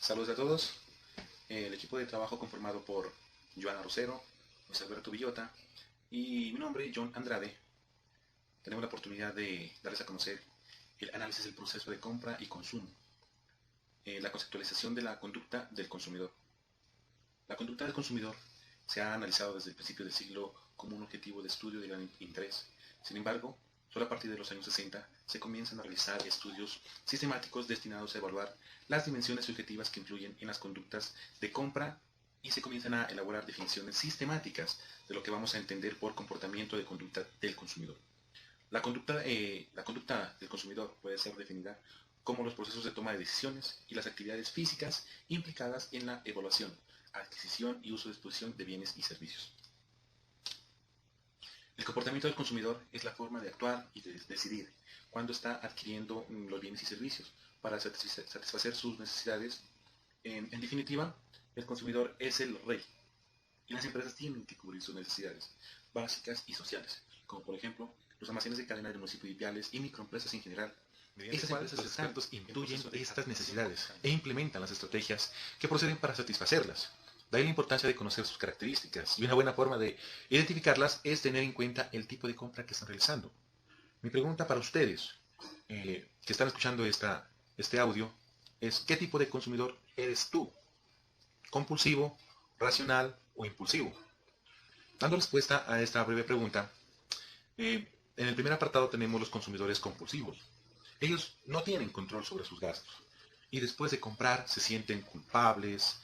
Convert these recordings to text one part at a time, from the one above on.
Saludos a todos. El equipo de trabajo conformado por Joana Rosero, Luis Alberto Villota y mi nombre, John Andrade, tenemos la oportunidad de darles a conocer el análisis del proceso de compra y consumo, la conceptualización de la conducta del consumidor. La conducta del consumidor se ha analizado desde el principio del siglo como un objetivo de estudio de gran interés. Sin embargo, solo a partir de los años 60 se comienzan a realizar estudios sistemáticos destinados a evaluar las dimensiones subjetivas que influyen en las conductas de compra y se comienzan a elaborar definiciones sistemáticas de lo que vamos a entender por comportamiento de conducta del consumidor. La conducta del consumidor puede ser definida como los procesos de toma de decisiones y las actividades físicas implicadas en la evaluación, adquisición y uso de disposición de bienes y servicios. El comportamiento del consumidor es la forma de actuar y de decidir cuando está adquiriendo los bienes y servicios para satisfacer sus necesidades. En definitiva, el consumidor es el rey y las empresas tienen que cubrir sus necesidades básicas y sociales, como por ejemplo los almacenes de cadena de municipiales y microempresas en general. Estas empresas los expertos intuyen estas necesidades e implementan las estrategias que proceden para satisfacerlas. De ahí la importancia de conocer sus características, y una buena forma de identificarlas es tener en cuenta el tipo de compra que están realizando. Mi pregunta para ustedes, que están escuchando este audio, es ¿qué tipo de consumidor eres tú? ¿Compulsivo, racional o impulsivo? Dando respuesta a esta breve pregunta, en el primer apartado tenemos los consumidores compulsivos. Ellos no tienen control sobre sus gastos y después de comprar se sienten culpables,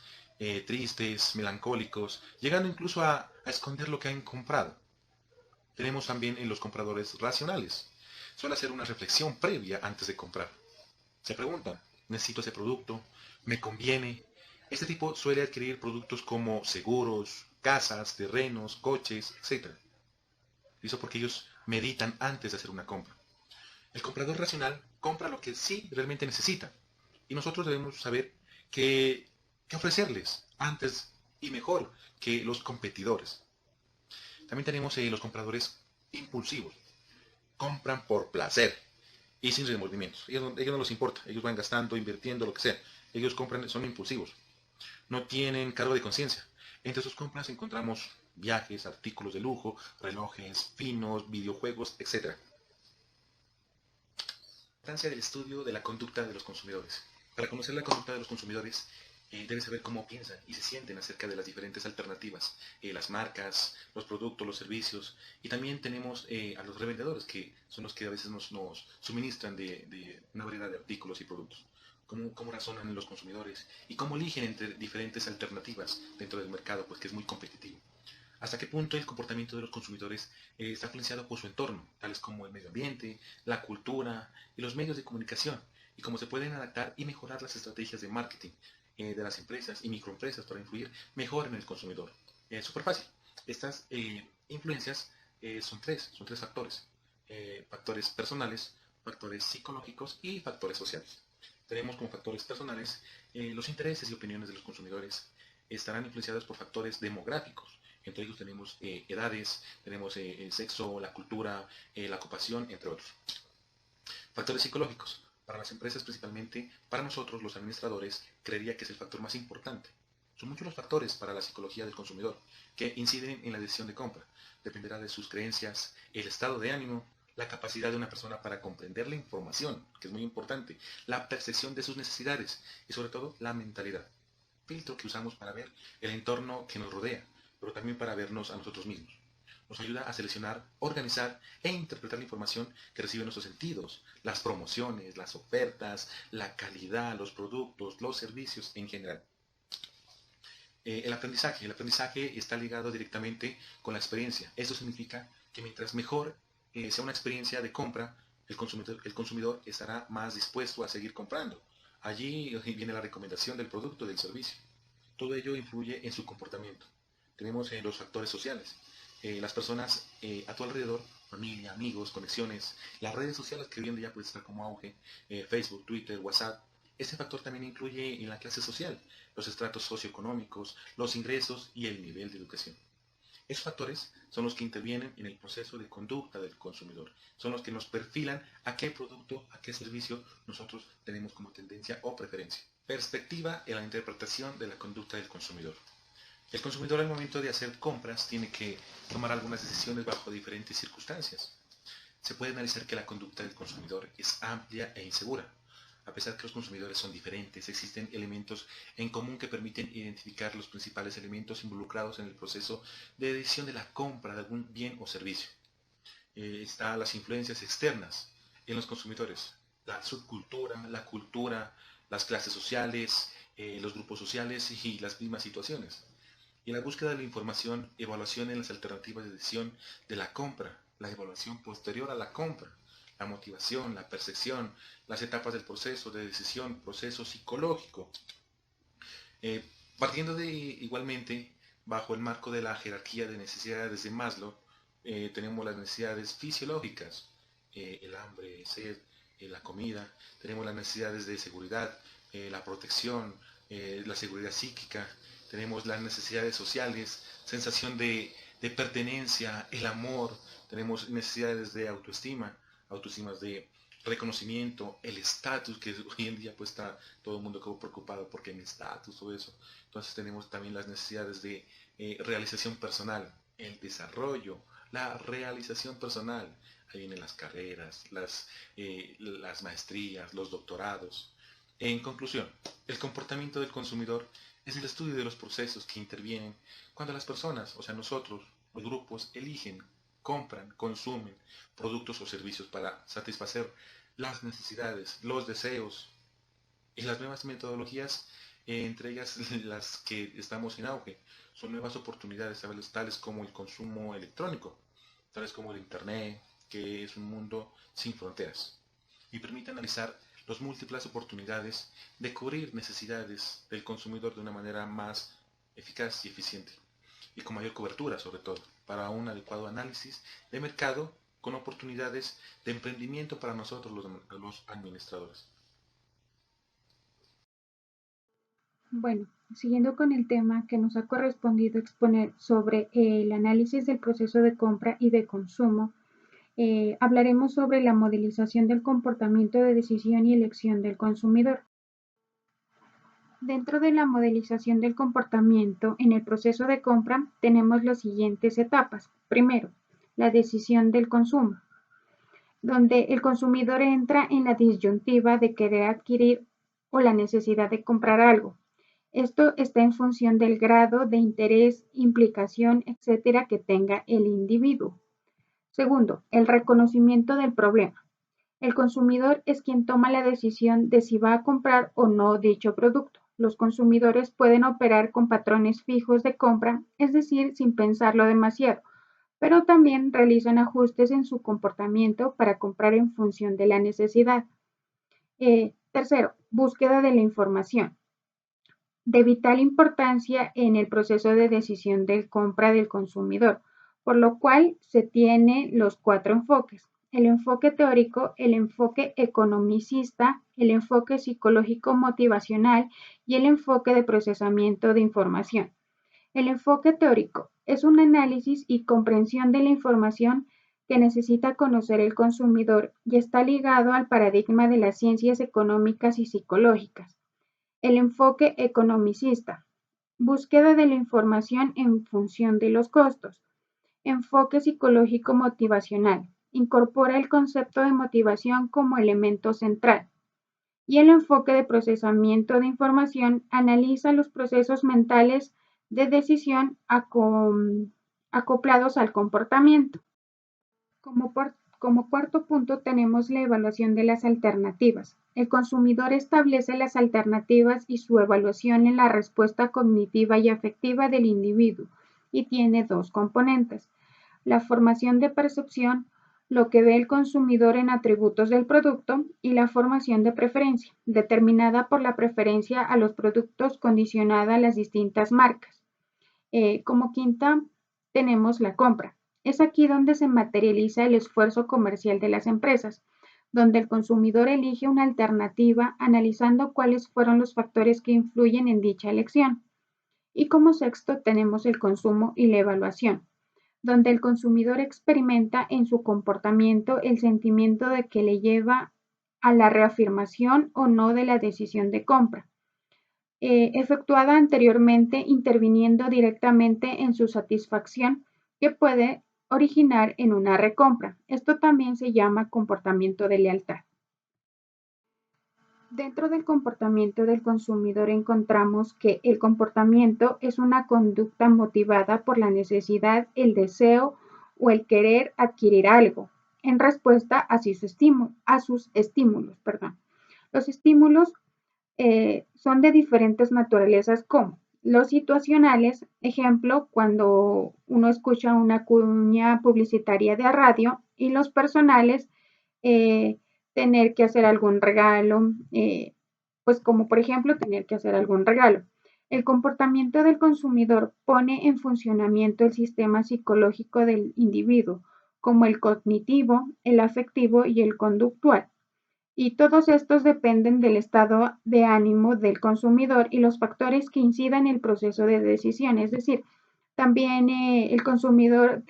tristes, melancólicos, llegando incluso a esconder lo que han comprado. Tenemos también en los compradores racionales. Suele hacer una reflexión previa antes de comprar. Se preguntan, ¿necesito ese producto? ¿Me conviene? Este tipo suele adquirir productos como seguros, casas, terrenos, coches, etc. Eso porque ellos meditan antes de hacer una compra. El comprador racional compra lo que sí realmente necesita. Y nosotros debemos saber qué ofrecerles antes y mejor que los competidores. También tenemos los compradores impulsivos. Compran por placer y sin remordimientos. Ellos no les importa. Ellos van gastando, invirtiendo, lo que sea. Ellos compran, son impulsivos. No tienen cargo de conciencia. Entre sus compras encontramos viajes, artículos de lujo, relojes finos, videojuegos, etc. Importancia del estudio de la conducta de los consumidores. Para conocer la conducta de los consumidores, debes saber cómo piensan y se sienten acerca de las diferentes alternativas, las marcas, los productos, los servicios, y también tenemos a los revendedores, que son los que a veces nos suministran de una variedad de artículos y productos. Cómo razonan los consumidores y cómo eligen entre diferentes alternativas dentro del mercado, pues que es muy competitivo. Hasta qué punto el comportamiento de los consumidores está influenciado por su entorno, tales como el medio ambiente, la cultura y los medios de comunicación, y cómo se pueden adaptar y mejorar las estrategias de marketing de las empresas y microempresas para influir mejor en el consumidor. Es súper fácil. Estas influencias son tres factores. Factores personales, factores psicológicos y factores sociales. Tenemos como factores personales los intereses y opiniones de los consumidores estarán influenciados por factores demográficos. Entre ellos tenemos edades, tenemos el sexo, la cultura, la ocupación, entre otros. Factores psicológicos. Para las empresas principalmente, para nosotros los administradores, creería que es el factor más importante. Son muchos los factores para la psicología del consumidor que inciden en la decisión de compra. Dependerá de sus creencias, el estado de ánimo, la capacidad de una persona para comprender la información, que es muy importante, la percepción de sus necesidades y sobre todo la mentalidad. Filtro que usamos para ver el entorno que nos rodea, pero también para vernos a nosotros mismos. Nos ayuda a seleccionar, organizar e interpretar la información que reciben nuestros sentidos, las promociones, las ofertas, la calidad, los productos, los servicios en general. El aprendizaje está ligado directamente con la experiencia. Esto significa que mientras mejor sea una experiencia de compra, el consumidor estará más dispuesto a seguir comprando. Allí viene la recomendación del producto, del servicio. Todo ello influye en su comportamiento. Tenemos los factores sociales. Las personas a tu alrededor, familia, amigos, conexiones, las redes sociales que hoy en día puede estar como auge, Facebook, Twitter, WhatsApp. Este factor también incluye en la clase social, los estratos socioeconómicos, los ingresos y el nivel de educación. Esos factores son los que intervienen en el proceso de conducta del consumidor, son los que nos perfilan a qué producto, a qué servicio nosotros tenemos como tendencia o preferencia. Perspectiva en la interpretación de la conducta del consumidor. El consumidor al momento de hacer compras tiene que tomar algunas decisiones bajo diferentes circunstancias. Se puede analizar que la conducta del consumidor es amplia e insegura. A pesar que los consumidores son diferentes, existen elementos en común que permiten identificar los principales elementos involucrados en el proceso de decisión de la compra de algún bien o servicio. Están las influencias externas en los consumidores, la subcultura, la cultura, las clases sociales, los grupos sociales y las mismas situaciones. Y en la búsqueda de la información, evaluación en las alternativas de decisión de la compra, la evaluación posterior a la compra, la motivación, la percepción, las etapas del proceso de decisión, proceso psicológico. Partiendo de igualmente, bajo el marco de la jerarquía de necesidades de Maslow, tenemos las necesidades fisiológicas, el hambre, sed, la comida, tenemos las necesidades de seguridad, la protección, la seguridad psíquica, tenemos las necesidades sociales, sensación de pertenencia, el amor, tenemos necesidades de autoestima, autoestimas de reconocimiento, el estatus, que hoy en día pues está todo el mundo como preocupado porque mi estatus o eso. Entonces tenemos también las necesidades de realización personal, el desarrollo, la realización personal. Ahí vienen las carreras, las maestrías, los doctorados. En conclusión, el comportamiento del consumidor es el estudio de los procesos que intervienen cuando las personas, o sea nosotros, los grupos, eligen, compran, consumen productos o servicios para satisfacer las necesidades, los deseos y las nuevas metodologías, entre ellas las que estamos en auge. Son nuevas oportunidades, tales como el consumo electrónico, tales como el Internet, que es un mundo sin fronteras, y permite analizar las múltiples oportunidades de cubrir necesidades del consumidor de una manera más eficaz y eficiente, y con mayor cobertura sobre todo, para un adecuado análisis de mercado con oportunidades de emprendimiento para nosotros los administradores. Bueno, siguiendo con el tema que nos ha correspondido exponer sobre el análisis del proceso de compra y de consumo, hablaremos sobre la modelización del comportamiento de decisión y elección del consumidor. Dentro de la modelización del comportamiento en el proceso de compra tenemos las siguientes etapas. Primero, la decisión del consumo, donde el consumidor entra en la disyuntiva de querer adquirir o la necesidad de comprar algo. Esto está en función del grado de interés, implicación, etcétera, que tenga el individuo. Segundo, el reconocimiento del problema. El consumidor es quien toma la decisión de si va a comprar o no dicho producto. Los consumidores pueden operar con patrones fijos de compra, es decir, sin pensarlo demasiado, pero también realizan ajustes en su comportamiento para comprar en función de la necesidad. Tercero, búsqueda de la información. De vital importancia en el proceso de decisión de compra del consumidor, por lo cual se tiene los 4 enfoques: el enfoque teórico, el enfoque economicista, el enfoque psicológico motivacional y el enfoque de procesamiento de información. El enfoque teórico es un análisis y comprensión de la información que necesita conocer el consumidor y está ligado al paradigma de las ciencias económicas y psicológicas. El enfoque economicista: búsqueda de la información en función de los costos. Enfoque psicológico motivacional: incorpora el concepto de motivación como elemento central. Y el enfoque de procesamiento de información analiza los procesos mentales de decisión acoplados al comportamiento. Como cuarto punto tenemos la evaluación de las alternativas. El consumidor establece las alternativas y su evaluación en la respuesta cognitiva y afectiva del individuo, y tiene 2 componentes: la formación de percepción, lo que ve el consumidor en atributos del producto, y la formación de preferencia, determinada por la preferencia a los productos condicionada a las distintas marcas. Como quinta tenemos la compra. Es aquí donde se materializa el esfuerzo comercial de las empresas, donde el consumidor elige una alternativa analizando cuáles fueron los factores que influyen en dicha elección. Y como sexto tenemos el consumo y la evaluación. donde el consumidor experimenta en su comportamiento el sentimiento de que le lleva a la reafirmación o no de la decisión de compra, efectuada anteriormente interviniendo directamente en su satisfacción, que puede originar en una recompra. Esto también se llama comportamiento de lealtad. Dentro del comportamiento del consumidor encontramos que el comportamiento es una conducta motivada por la necesidad, el deseo o el querer adquirir algo en respuesta a sus estímulos. Perdón. Los estímulos son de diferentes naturalezas como los situacionales, ejemplo, cuando uno escucha una cuña publicitaria de radio, y los personales, eh, tener que hacer algún regalo, pues como por ejemplo tener que hacer algún regalo. El comportamiento del consumidor pone en funcionamiento el sistema psicológico del individuo, como el cognitivo, el afectivo y el conductual. Y todos estos dependen del estado de ánimo del consumidor y los factores que incidan en el proceso de decisión. Es decir, también el consumidor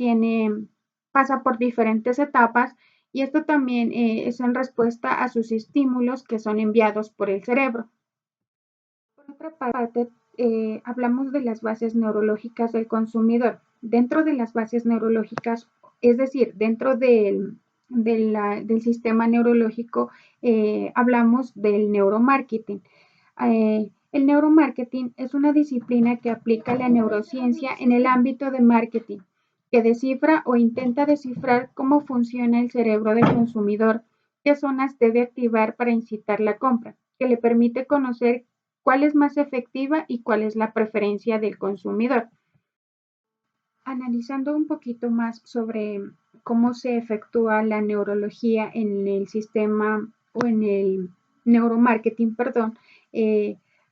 pasa por diferentes etapas, y esto también es en respuesta a sus estímulos que son enviados por el cerebro. Por otra parte, hablamos de las bases neurológicas del consumidor. Dentro de las bases neurológicas, es decir, dentro del sistema neurológico, hablamos del neuromarketing. El neuromarketing es una disciplina que aplica la neurociencia en el ámbito de marketing, que descifra o intenta descifrar cómo funciona el cerebro del consumidor, qué zonas debe activar para incitar la compra, que le permite conocer cuál es más efectiva y cuál es la preferencia del consumidor. Analizando un poquito más sobre cómo se efectúa la neurología en el sistema o en el neuromarketing, perdón,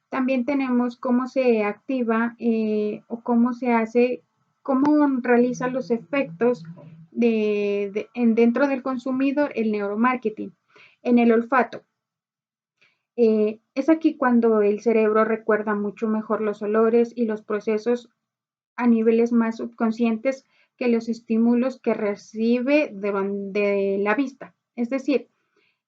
también tenemos cómo se activa o cómo se hace, cómo realiza los efectos dentro del consumidor el neuromarketing. En el olfato, es aquí cuando el cerebro recuerda mucho mejor los olores y los procesos a niveles más subconscientes que los estímulos que recibe de la vista. Es decir,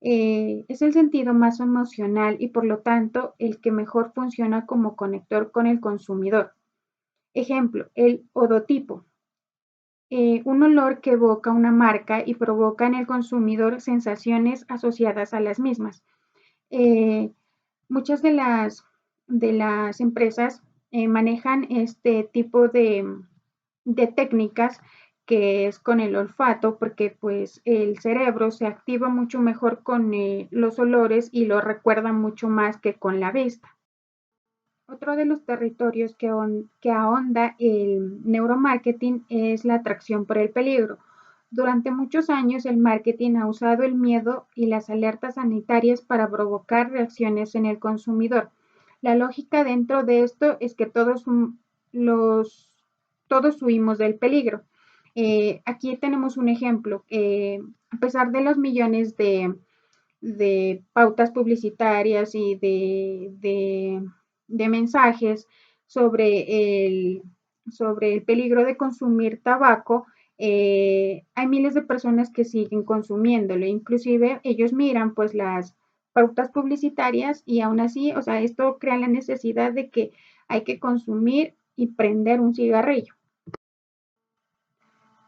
es el sentido más emocional y por lo tanto el que mejor funciona como conector con el consumidor. Ejemplo, el odotipo. Un olor que evoca una marca y provoca en el consumidor sensaciones asociadas a las mismas. Muchas de las empresas manejan este tipo de técnicas, que es con el olfato, porque pues el cerebro se activa mucho mejor con los olores y lo recuerda mucho más que con la vista. Otro de los territorios que ahonda el neuromarketing es la atracción por el peligro. Durante muchos años el marketing ha usado el miedo y las alertas sanitarias para provocar reacciones en el consumidor. La lógica dentro de esto es que todos huimos del peligro. Aquí tenemos un ejemplo. A pesar de los millones de pautas publicitarias y de mensajes sobre el peligro de consumir tabaco, hay miles de personas que siguen consumiéndolo. Inclusive ellos miran pues las pautas publicitarias y aún así, o sea, esto crea la necesidad de que hay que consumir y prender un cigarrillo.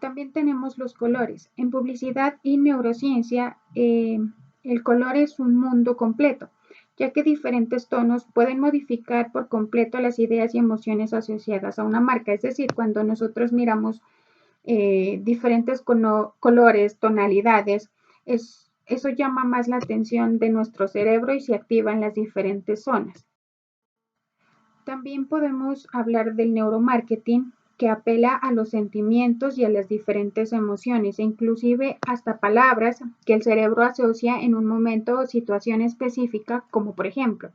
También tenemos los colores. En publicidad y neurociencia, el color es un mundo completo, ya que diferentes tonos pueden modificar por completo las ideas y emociones asociadas a una marca. Es decir, cuando nosotros miramos diferentes colores, tonalidades, eso llama más la atención de nuestro cerebro y se activa en las diferentes zonas. También podemos hablar del neuromarketing, que apela a los sentimientos y a las diferentes emociones, e inclusive hasta palabras que el cerebro asocia en un momento o situación específica, como por ejemplo,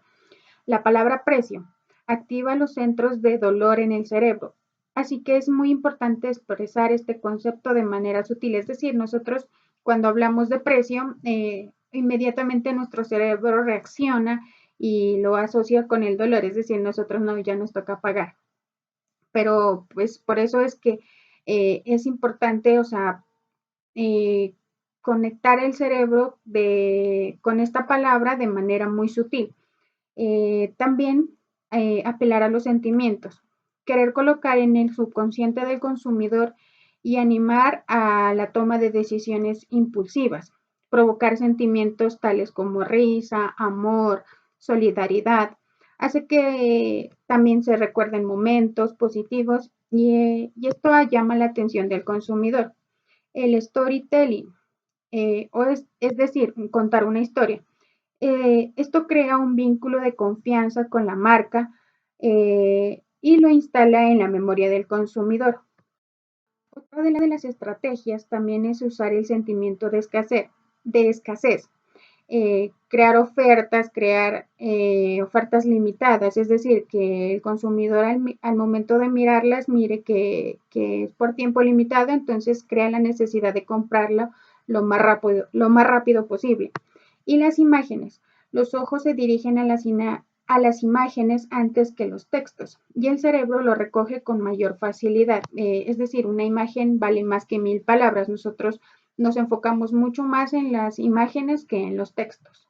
la palabra precio activa los centros de dolor en el cerebro. Así que es muy importante expresar este concepto de manera sutil. Es decir, nosotros cuando hablamos de precio, inmediatamente nuestro cerebro reacciona y lo asocia con el dolor. Es decir, nosotros no, ya nos toca pagar. Pero pues por eso es que es importante, o sea, conectar el cerebro con esta palabra de manera muy sutil. También apelar a los sentimientos, querer colocar en el subconsciente del consumidor y animar a la toma de decisiones impulsivas, provocar sentimientos tales como risa, amor, solidaridad, hace que también se recuerden momentos positivos y esto llama la atención del consumidor. El storytelling, es decir, contar una historia. Esto crea un vínculo de confianza con la marca y lo instala en la memoria del consumidor. Otra de las estrategias también es usar el sentimiento de escasez, crear ofertas, crear ofertas limitadas, es decir, que el consumidor al momento de mirarlas mire que es por tiempo limitado, entonces crea la necesidad de comprarla lo más rápido posible. Y las imágenes. Los ojos se dirigen a las imágenes antes que los textos y el cerebro lo recoge con mayor facilidad. Es decir, una imagen vale más que 1000 palabras. Nosotros nos enfocamos mucho más en las imágenes que en los textos.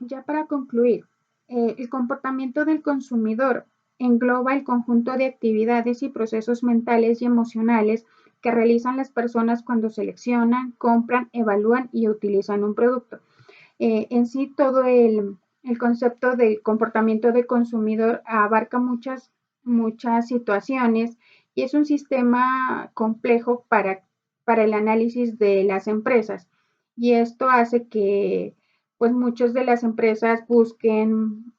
Ya para concluir, el comportamiento del consumidor engloba el conjunto de actividades y procesos mentales y emocionales que realizan las personas cuando seleccionan, compran, evalúan y utilizan un producto. En sí, todo el concepto de comportamiento de consumidor abarca muchas situaciones y es un sistema complejo para el análisis de las empresas. Y esto hace que pues muchas de las empresas busquen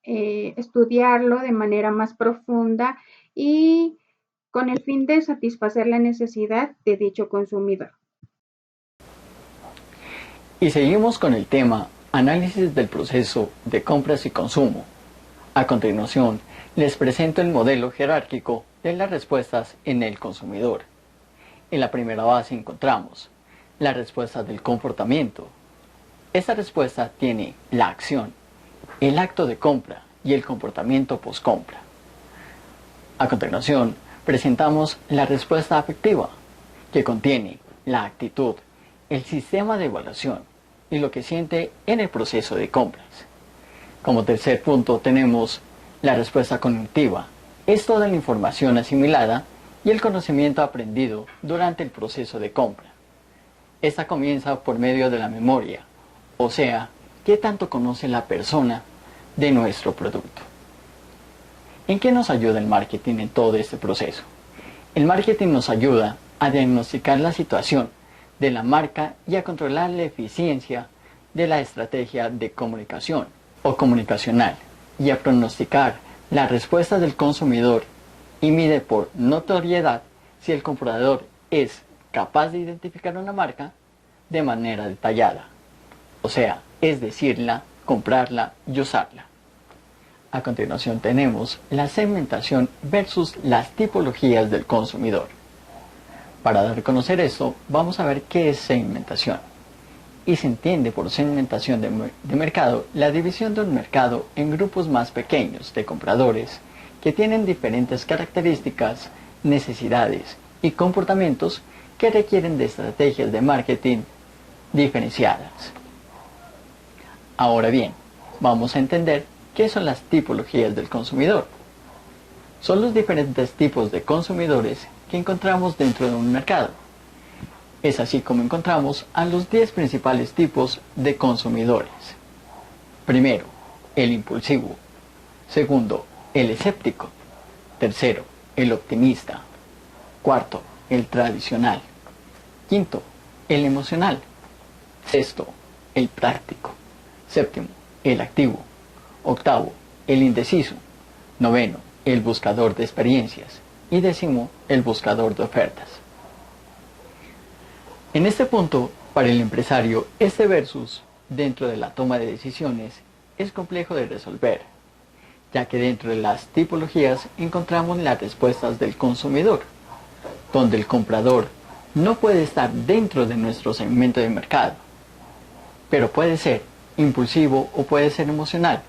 estudiarlo de manera más profunda y con el fin de satisfacer la necesidad de dicho consumidor. Y seguimos con el tema análisis del proceso de compras y consumo. A continuación, les presento el modelo jerárquico de las respuestas en el consumidor. En la primera base encontramos la respuesta del comportamiento. Esta respuesta tiene la acción, el acto de compra y el comportamiento post-compra. A continuación, presentamos la respuesta afectiva, que contiene la actitud, el sistema de evaluación y lo que siente en el proceso de compras. Como tercer punto tenemos la respuesta cognitiva. Es toda la información asimilada y el conocimiento aprendido durante el proceso de compra. Esta comienza por medio de la memoria, o sea, qué tanto conoce la persona de nuestro producto. ¿En qué nos ayuda el marketing en todo este proceso? El marketing nos ayuda a diagnosticar la situación de la marca y a controlar la eficiencia de la estrategia de comunicación o comunicacional y a pronosticar la respuesta del consumidor y mide por notoriedad si el comprador es capaz de identificar una marca de manera detallada, o sea, es decirla, comprarla y usarla. A continuación tenemos la segmentación versus las tipologías del consumidor. Para dar a conocer esto, vamos a ver qué es segmentación. Y se entiende por segmentación de mercado la división de un mercado en grupos más pequeños de compradores que tienen diferentes características, necesidades y comportamientos que requieren de estrategias de marketing diferenciadas. Ahora bien, vamos a entender qué son las tipologías del consumidor. Son los diferentes tipos de consumidores que encontramos dentro de un mercado. Es así como encontramos a los 10 principales tipos de consumidores. Primero, el impulsivo. Segundo, el escéptico. Tercero, el optimista. Cuarto, el tradicional. Quinto, el emocional. Sexto, el práctico. Séptimo, el activo. Octavo, el indeciso. Noveno, el buscador de experiencias. Y décimo, el buscador de ofertas. En este punto, para el empresario, este versus dentro de la toma de decisiones es complejo de resolver, ya que dentro de las tipologías encontramos las respuestas del consumidor, donde el comprador no puede estar dentro de nuestro segmento de mercado, pero puede ser impulsivo o puede ser emocional,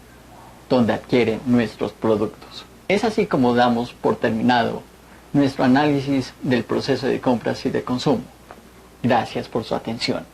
donde adquiere nuestros productos. Es así como damos por terminado nuestro análisis del proceso de compras y de consumo. Gracias por su atención.